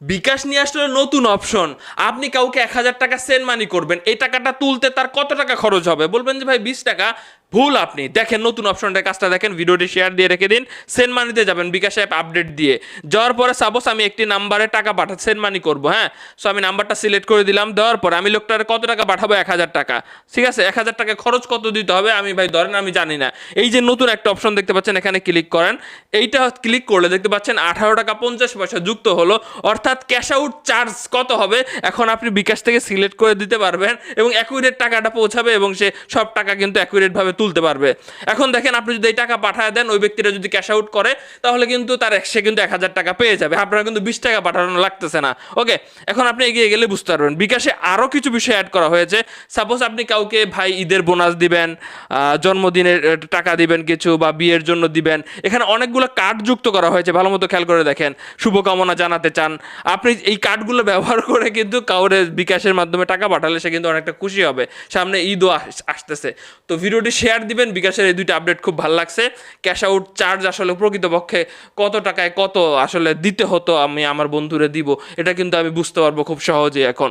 বিকাশ নিয়ে আসলে নতুন অপশন। আপনি কাউকে 1,000 টাকা সেন্ড মানি করবেন, এই টাকাটা তুলতে তার কত টাকা খরচ হবে? বলবেন যে ভাই 20 টাকা। ভুল। আপনি দেখেন নতুন অপশনটার কাজটা দেখেন, ভিডিওটি শেয়ার দিয়ে রেখে দিন। সেন্ড মানিতে যাবেন বিকাশ অ্যাপ আপডেট দিয়ে। যাওয়ার পরে সাপোজ আমি একটি নাম্বারে টাকা সেন্ড মানি করবো, হ্যাঁ। সো আমি নাম্বারটা সিলেক্ট করে দিলাম, দেওয়ার পরে আমি লোকটার কত টাকা পাঠাবো? 1,000 টাকা। ঠিক আছে, 1,000 টাকা খরচ কত দিতে হবে আমি ভাই ধরেন আমি জানি না। এই যে নতুন একটা অপশন দেখতে পাচ্ছেন, এখানে ক্লিক করেন। এইটা ক্লিক করলে দেখতে পাচ্ছেন 18 টাকা 50 পয়সা যুক্ত হলো, অর্থাৎ ক্যাশ আউট চার্জ কত হবে এখন আপনি বিকাশ থেকে সিলেক্ট করে দিতে পারবেন এবং অ্যাকুরেট টাকাটা পৌঁছাবে এবং সে সব টাকা কিন্তু অ্যাকুরেট ভাবে তুলতে পারবে। এখন দেখেন আপনি যদি এই টাকা পাঠায় দেন, ওই ব্যক্তিটা যদি ক্যাশ আউট করে তাহলে কিন্তু সে কিন্তু 1,000 টাকা পেয়ে যাবে, আপনার কিন্তু 20 টাকা পাঠানো লাগতেছে না। ওকে, এখন আপনি এগিয়ে গেলে বুঝতে পারবেন বিকাশে আরও কিছু বিষয় অ্যাড করা হয়েছে। সাপোজ আপনি কাউকে ভাই ঈদের বোনাস দিবেন, জন্মদিনের টাকা দিবেন কিছু, বা বিয়ের জন্য দিবেন, এখানে অনেকগুলো কার্ড যুক্ত করা হয়েছে, ভালো মতো খেয়াল করে দেখেন। শুভকামনা জানাতে চান, আপনি এই কার্ডগুলো ব্যবহার করে কিন্তু কাউরে বিকাশের মাধ্যমে টাকা পাঠালে সে কিন্তু অনেকটা খুশি হবে। সামনে ঈদও আসতেছে। তো ভিডিওটি শেয়ার দিবেন। বিকাশের এই দুইটা আপডেট খুব ভালো লাগছে। ক্যাশ আউট চার্জ আসলে প্রকৃতপক্ষে কত টাকায় কত আসলে দিতে হতো আমি আমার বন্ধুরে দিব, এটা কিন্তু আমি বুঝতে পারবো খুব সহজেই এখন।